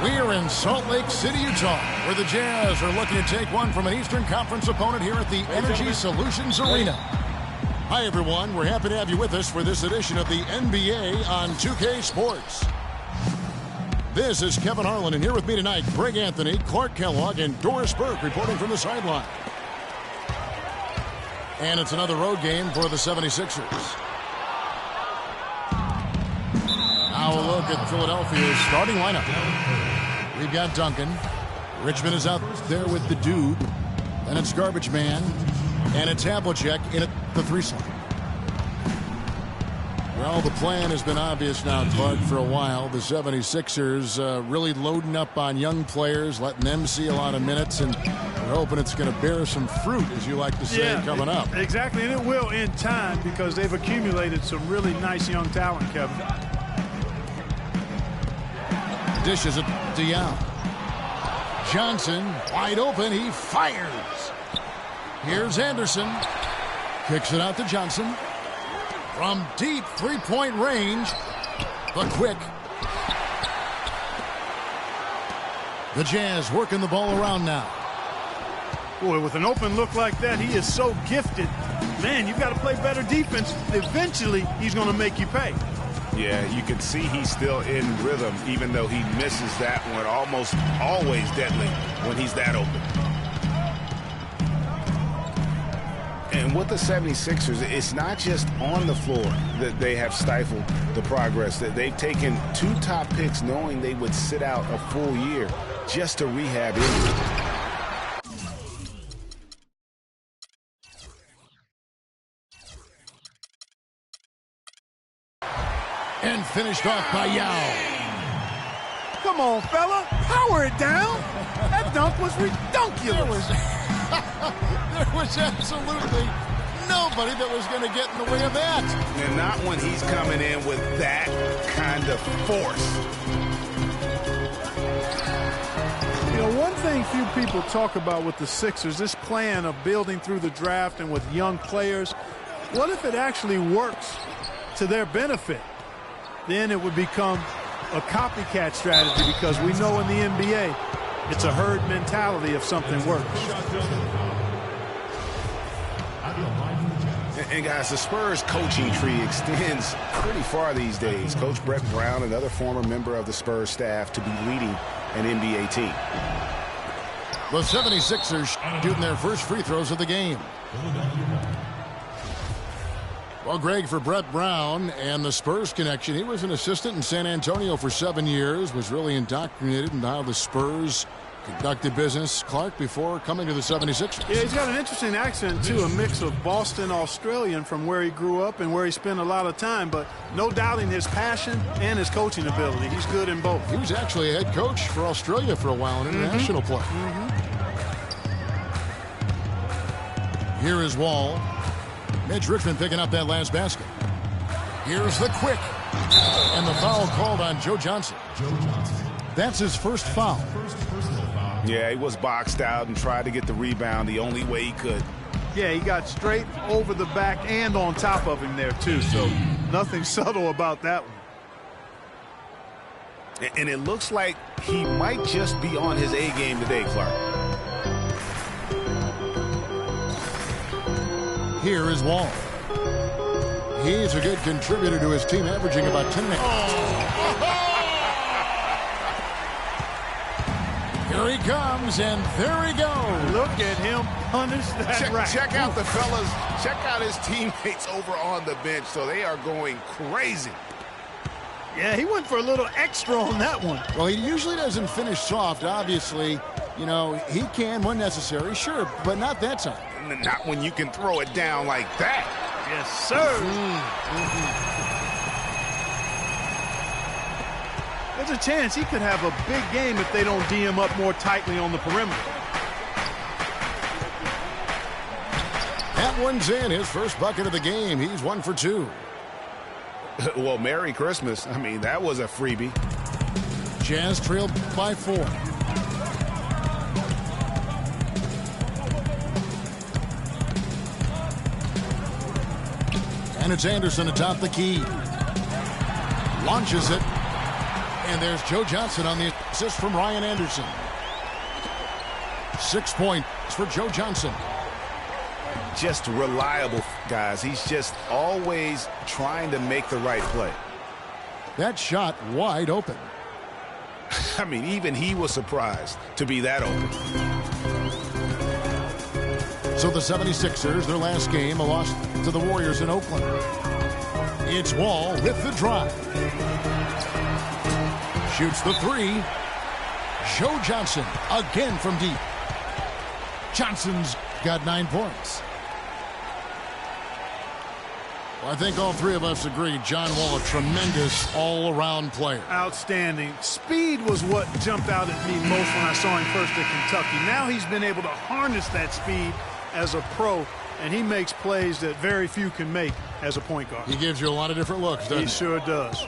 We're in Salt Lake City, Utah, where the Jazz are looking to take one from an Eastern Conference opponent here at the Energy Solutions Arena. Hi, everyone. We're happy to have you with us for this edition of the NBA on 2K Sports. This is Kevin Harlan, and here with me tonight, Greg Anthony, Clark Kellogg, and Doris Burke reporting from the sideline. And it's another road game for the 76ers. Now a look at Philadelphia's starting lineup. We've got Duncan. Richmond is out there with the dude. And it's Garbage Man. And it's Havlicek in at the 3 slot. Well, the plan has been obvious now, Clark, for a while. The 76ers really loading up on young players, letting them see a lot of minutes, and we're hoping it's going to bear some fruit, as you like to say, coming up. Exactly, and it will in time because they've accumulated some really nice young talent, Kevin. Dishes it to Young. Johnson wide open. He fires. Here's Anderson. Kicks it out to Johnson. From deep three-point range. The quick. The Jazz working the ball around now. Boy, with an open look like that, he is so gifted. Man, you've got to play better defense. Eventually, he's going to make you pay. Yeah, you can see he's still in rhythm, even though he misses that one. Almost always deadly when he's that open. And with the 76ers, it's not just on the floor that they have stifled the progress. That they've taken 2 top picks knowing they would sit out a full year just to rehab injuries. And finished off by Yao. Come on, fella. Power it down. That dunk was ridiculous. There was absolutely nobody that was going to get in the way of that. And not when he's coming in with that kind of force. You know, one thing few people talk about with the Sixers, this plan of building through the draft and with young players, what if it actually works to their benefit? Then it would become a copycat strategy because we know in the NBA it's a herd mentality if something works. And guys, the Spurs coaching tree extends pretty far these days. Coach Brett Brown, another former member of the Spurs staff, to be leading an NBA team. The 76ers shooting their first free throws of the game. Well, Greg, for Brett Brown and the Spurs connection, he was an assistant in San Antonio for 7 years, was really indoctrinated into how the Spurs conducted business, Clark, before coming to the 76ers. Yeah, he's got an interesting accent, too, a mix of Boston Australian from where he grew up and where he spent a lot of time, but no doubting his passion and his coaching ability. He's good in both. He was actually a head coach for Australia for a while, an international player. Here is Wall. Mitch Richmond picking up that last basket. Here's the quick. And the foul called on Joe Johnson. That's his first foul. Yeah, he was boxed out and tried to get the rebound the only way he could. Yeah, he got straight over the back and on top of him there, too, so nothing subtle about that one. And it looks like he might just be on his A game today, Clark. Here is Wall. He's a good contributor to his team, averaging about 10 minutes. Here he comes, and there he goes. Look at him punish that rack. Check out the fellas. Check out his teammates over on the bench. So they are going crazy. Yeah, he went for a little extra on that one. Well, he usually doesn't finish soft, obviously. You know, he can when necessary, sure, but not that time. Not when you can throw it down like that. Yes, sir. There's a chance he could have a big game if they don't D him up more tightly on the perimeter. That one's in, his first bucket of the game. He's 1 for 2. Well, Merry Christmas. I mean, that was a freebie. Jazz trailed by 4. And it's Anderson atop the key. Launches it. And there's Joe Johnson on the assist from Ryan Anderson. 6 points for Joe Johnson. Just reliable, guys. He's just always trying to make the right play. That shot wide open. I mean, even he was surprised to be that open. So the 76ers, their last game, a loss to the Warriors in Oakland. It's Wall with the drive. Shoots the three. Joe Johnson again from deep. Johnson's got 9 points. Well, I think all three of us agree John Wall, a tremendous all-around player. Outstanding. Speed was what jumped out at me most when I saw him first at Kentucky. Now he's been able to harness that speed as a pro, and he makes plays that very few can make as a point guard. He gives you a lot of different looks, doesn't he? He sure does.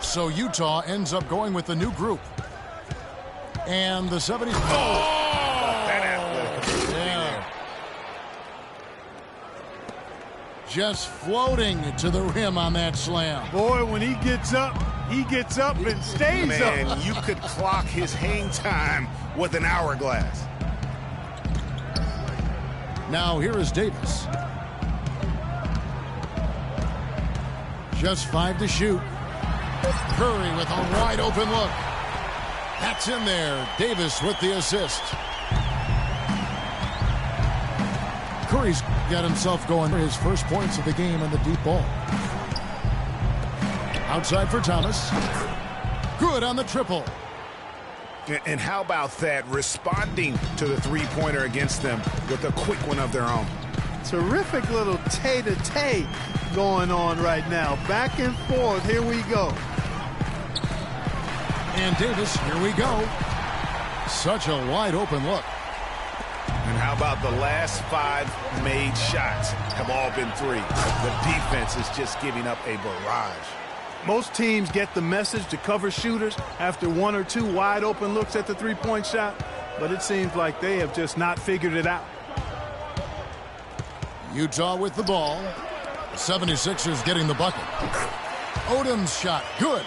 So Utah ends up going with the new group. And the 70s. Yeah. Just floating to the rim on that slam. Boy, when he gets up and stays up. Man, you could clock his hang time with an hourglass. Now here is Davis. Just 5 to shoot. Curry with a wide open look. That's in there. Davis with the assist. Curry's got himself going for his first points of the game on the deep ball. Outside for Thomas. Good on the triple. And how about that? Responding to the three-pointer against them with a quick one of their own. Terrific little tay-to-tay going on right now. Back and forth. Here we go. And Davis, here we go. Such a wide open look. And how about the last 5 made shots have all been three. The defense is just giving up a barrage. Most teams get the message to cover shooters after 1 or 2 wide open looks at the three-point shot, but it seems like they have just not figured it out. Utah with the ball. The 76ers getting the bucket. Odom's shot, good.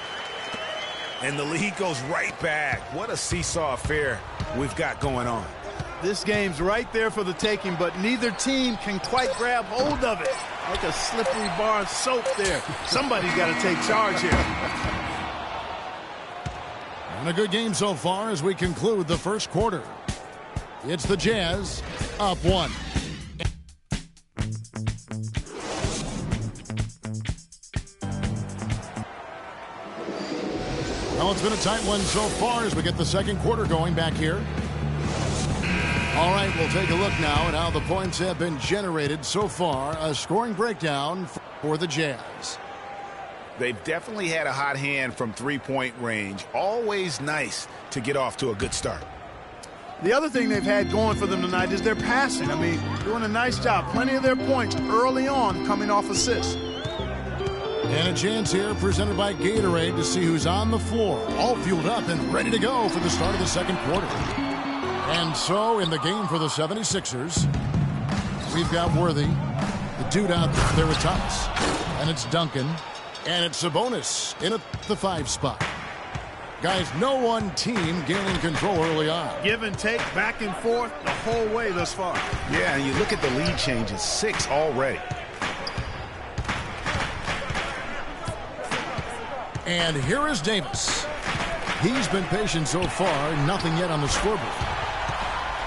And the lead goes right back. What a seesaw affair we've got going on. This game's right there for the taking, but neither team can quite grab hold of it. Like a slippery bar of soap there. Somebody's got to take charge here. And a good game so far as we conclude the first quarter. It's the Jazz up 1. Well, it's been a tight one so far as we get the second quarter going back here. All right, we'll take a look now at how the points have been generated so far. A scoring breakdown for the Jazz. They've definitely had a hot hand from three-point range. Always nice to get off to a good start. The other thing they've had going for them tonight is their passing. I mean, doing a nice job. Plenty of their points early on coming off assists. And a chance here presented by Gatorade to see who's on the floor. All fueled up and ready to go for the start of the second quarter. And so in the game for the 76ers, we've got Worthy, the dude out there with Thomas. And it's Duncan. And it's Sabonis in at the 5 spot. Guys, no one team gaining control early on. Give and take, back and forth the whole way thus far. Yeah, and you look at the lead changes, 6 already. And here is Davis. He's been patient so far, nothing yet on the scoreboard.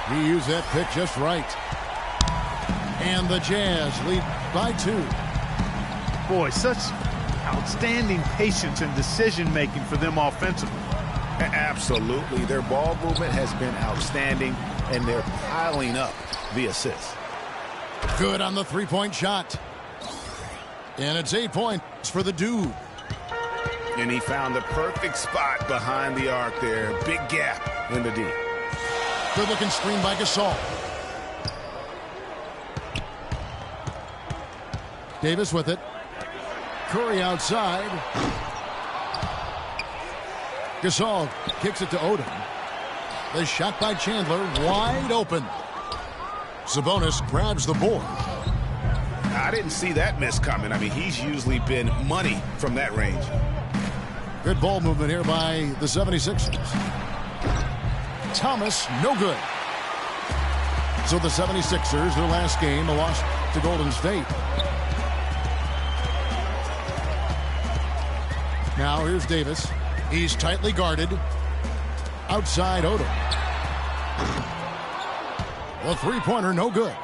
He used that pick just right. And the Jazz lead by 2. Boy, such outstanding patience and decision-making for them offensively. Absolutely. Their ball movement has been outstanding, and they're piling up the assists. Good on the three-point shot. And it's 8 points for the dude. And he found the perfect spot behind the arc there. Big gap in the D. Good-looking screen by Gasol. Davis with it. Curry outside. Gasol kicks it to Odom. The shot by Chandler, wide open. Sabonis grabs the board. I didn't see that miss coming. I mean, he's usually been money from that range. Good ball movement here by the 76ers. Thomas, no good. So the 76ers, their last game, a loss to Golden State. Now here's Davis. He's tightly guarded. Outside Odom. The three-pointer, no good.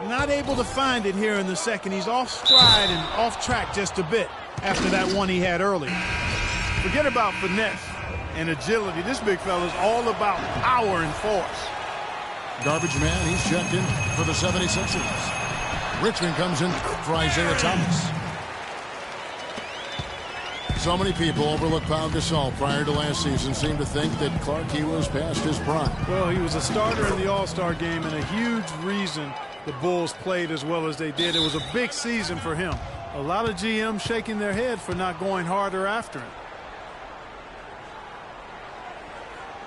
Not able to find it here in the second. He's off stride and off track just a bit after that one he had early. Forget about finesse and agility. This big fella is all about power and force. Garbage man, he's checked in for the 76ers. Richmond comes in for Isaiah Thomas. So many people overlook Pau Gasol prior to last season. Seem to think that Clark, he was past his prime. Well, he was a starter in the All-Star game and a huge reason the Bulls played as well as they did. It was a big season for him. A lot of GMs shaking their head for not going harder after him.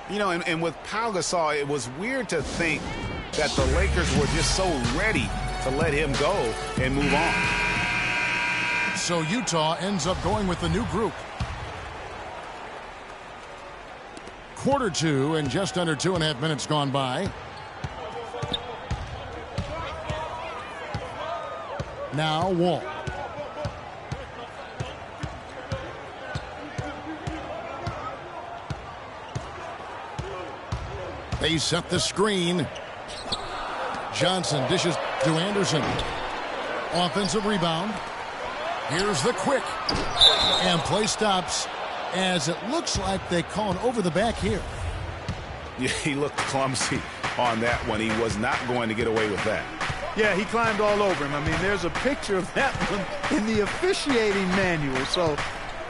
You know, and with Pau Gasol, it was weird to think that the Lakers were just so ready to let him go and move on. So Utah ends up going with the new group. Quarter two and just under 2.5 minutes gone by. Now Wall. They set the screen. Johnson dishes to Anderson. Offensive rebound. Here's the quick. And play stops as it looks like they call an over the back here. Yeah, he looked clumsy on that one. He was not going to get away with that. Yeah, he climbed all over him. I mean, there's a picture of that one in the officiating manual. So,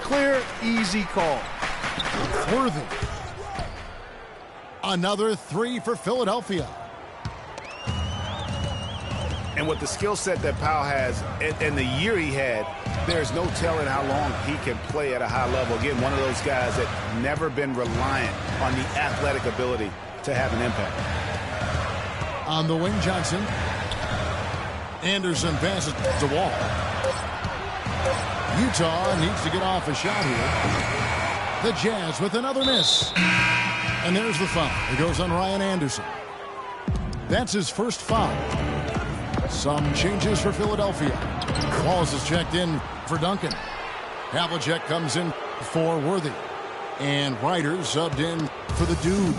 clear, easy call. Worthy. Another three for Philadelphia. And with the skill set that Pau has and the year he had, there's no telling how long he can play at a high level. Again, one of those guys that never been reliant on the athletic ability to have an impact. On the wing, Johnson. Anderson passes to Wall. Utah needs to get off a shot here. The Jazz with another miss. And there's the foul. It goes on Ryan Anderson. That's his first foul. Some changes for Philadelphia. Wallace is checked in for Duncan. Havlicek comes in for Worthy. And Ryder subbed in for the dude.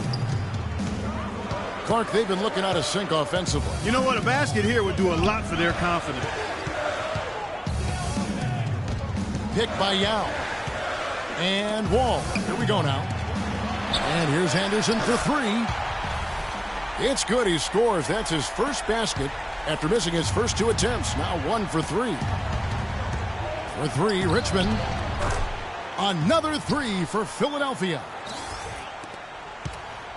Clark, they've been looking out of sync offensively. You know what? A basket here would do a lot for their confidence. Picked by Yao. And Wall. Here we go now. And here's Anderson for three. It's good. He scores. That's his first basket after missing his first two attempts. Now 1 for 3. For three, Richmond. Another three for Philadelphia.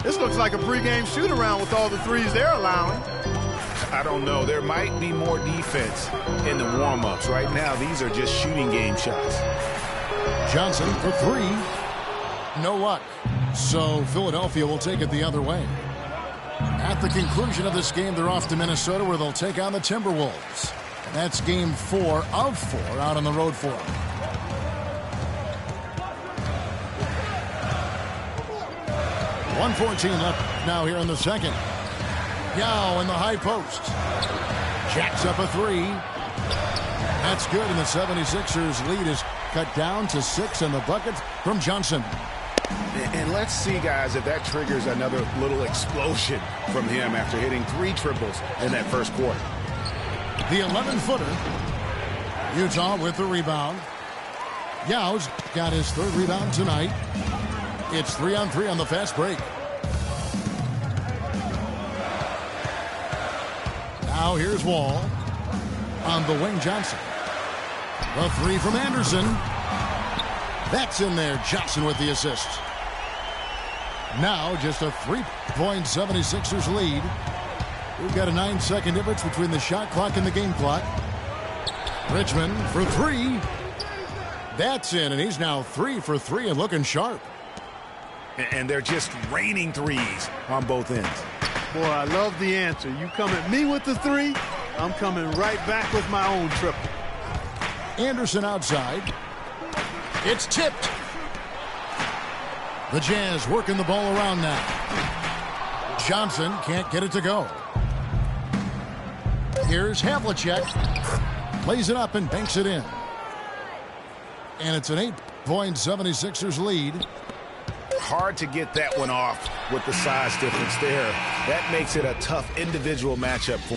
This looks like a pregame shoot-around with all the threes they're allowing. I don't know. There might be more defense in the warm-ups. Right now, these are just shooting game shots. Johnson for three. No luck. So Philadelphia will take it the other way. At the conclusion of this game, they're off to Minnesota where they'll take on the Timberwolves. And that's game 4 of 4 out on the road for them. .114 left now here in the second. Yao in the high post. Jacks up a three. That's good, and the 76ers lead is cut down to 6 in the bucket from Johnson. And let's see, guys, if that triggers another little explosion from him after hitting 3 triples in that first quarter. The 11-footer. Utah with the rebound. Yao's got his 3rd rebound tonight. It's 3-on-3 on the fast break. Now here's Wall. On the wing, Johnson. The 3 from Anderson. That's in there. Johnson with the assist. Now just a 3-point 76ers lead. We've got a 9-second difference between the shot clock and the game clock. Richmond for 3. That's in, and he's now 3 for 3 and looking sharp. And they're just raining threes on both ends. Boy, I love the answer. You come at me with the 3, I'm coming right back with my own triple. Anderson outside. It's tipped. The Jazz working the ball around now. Johnson can't get it to go. Here's Havlicek. Lays it up and banks it in. And it's an 8-point 76ers lead. Hard to get that one off with the size difference there. That makes it a tough individual matchup for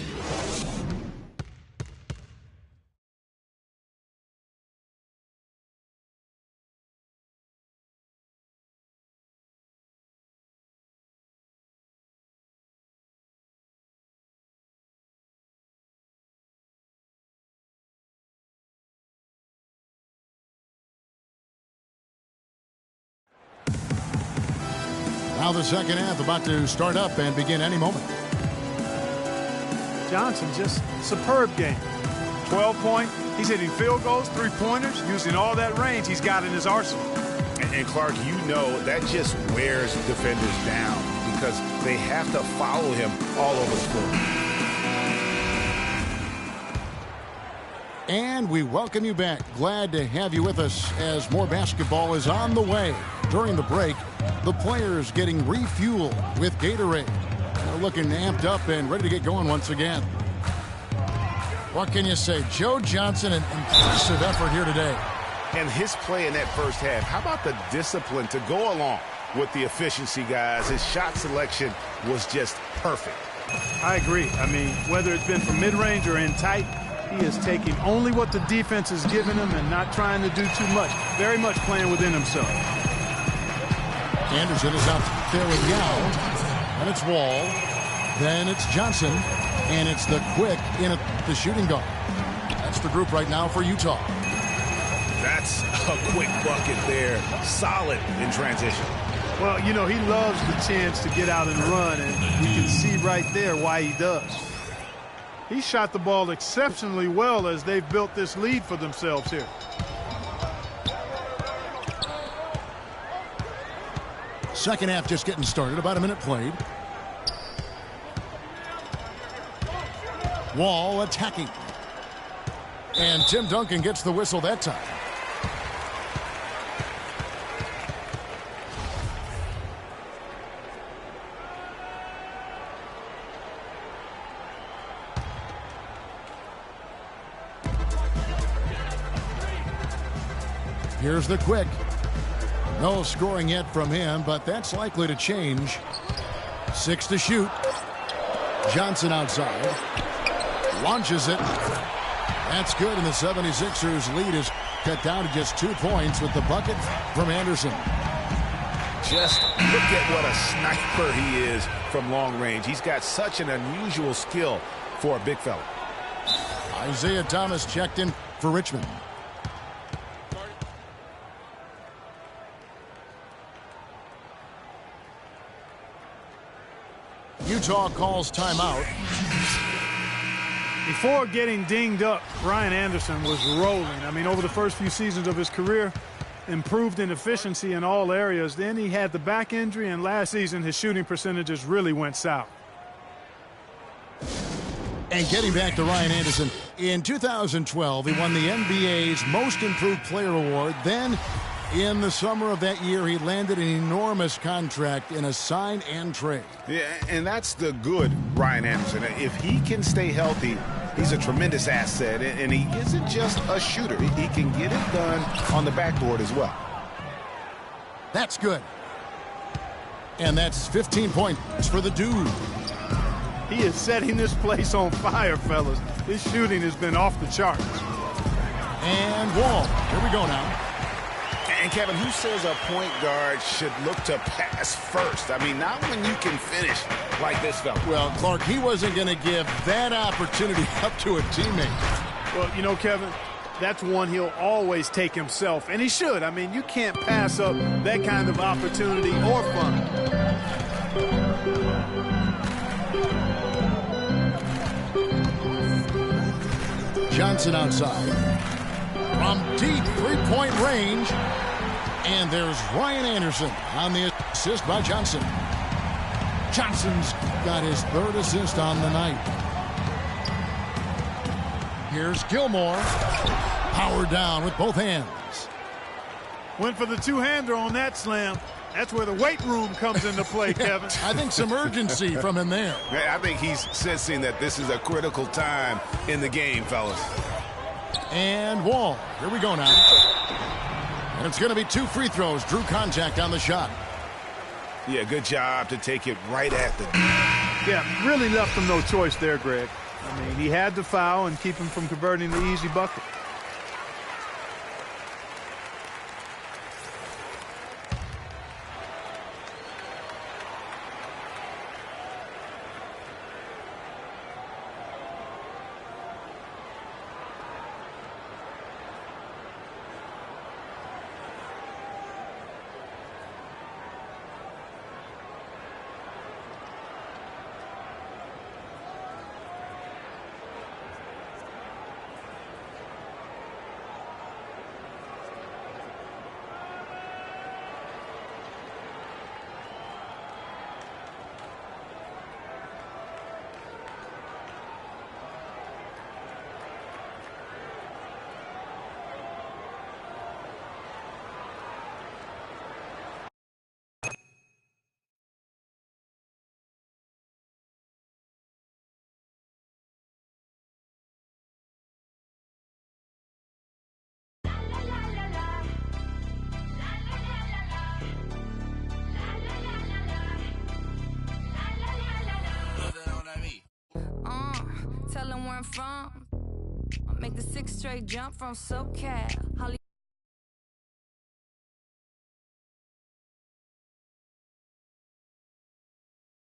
Now the second half about to start up and begin any moment. Johnson, just superb game. 12-point. He's hitting field goals, three-pointers, using all that range he's got in his arsenal. And Clark, you know that just wears defenders down because they have to follow him all over the floor. And we welcome you back. Glad to have you with us as more basketball is on the way. During the break, the players getting refueled with Gatorade. They're looking amped up and ready to get going once again. What can you say? Joe Johnson, an impressive effort here today. And his play in that first half, how about the discipline to go along with the efficiency, guys? His shot selection was just perfect. I agree. I mean, whether it's been from mid-range or in tight, he is taking only what the defense is giving him and not trying to do too much. Very much playing within himself. Anderson is out there with Yao. And it's Wall. Then it's Johnson. And it's the Quick in at the shooting guard. That's the group right now for Utah. That's a quick bucket there. Solid in transition. Well, you know, he loves the chance to get out and run, and we can see right there why he does. He shot the ball exceptionally well as they've built this lead for themselves here. Second half just getting started. About a minute played. Wall attacking. And Tim Duncan gets the whistle that time. Here's the Quick. No scoring yet from him, but that's likely to change. 6 to shoot. Johnson outside. Launches it. That's good, and the 76ers lead is cut down to just 2 points with the bucket from Anderson. Just look at what a sniper he is from long range. He's got such an unusual skill for a big fella. Isaiah Thomas checked in for Richmond. Utah calls timeout. Before getting dinged up, Ryan Anderson was rolling. I mean, over the first few seasons of his career, improved in efficiency in all areas. Then he had the back injury, and last season his shooting percentages really went south. And getting back to Ryan Anderson, in 2012, he won the NBA's Most Improved Player Award. Then, in the summer of that year, he landed an enormous contract in a sign and trade. Yeah, and that's the good Ryan Anderson. If he can stay healthy, he's a tremendous asset, and he isn't just a shooter. He can get it done on the backboard as well. That's good. And that's 15 points for the dude. He is setting this place on fire, fellas. His shooting has been off the charts. And Wall. Here we go now. And, Kevin, who says a point guard should look to pass first? I mean, not when you can finish like this fella. Well, Clark, he wasn't going to give that opportunity up to a teammate. Well, you know, Kevin, that's one he'll always take himself, and he should. I mean, you can't pass up that kind of opportunity or fun. Johnson outside. From deep three-point range. And there's Ryan Anderson on the assist by Johnson. Johnson's got his third assist on the night. Here's Gilmore. Powered down with both hands. Went for the two-hander on that slam. That's where the weight room comes into play, Kevin. I think some urgency from him there. I think he's sensing that this is a critical time in the game, fellas. And Wall. Here we go now. And it's going to be 2 free throws. Drew contact on the shot. Yeah, good job to take it right at the... Yeah, really left him no choice there, Greg. I mean, he had to foul and keep him from converting the easy bucket. Tell them where I'm from. I make the 6 straight jump from SoCal.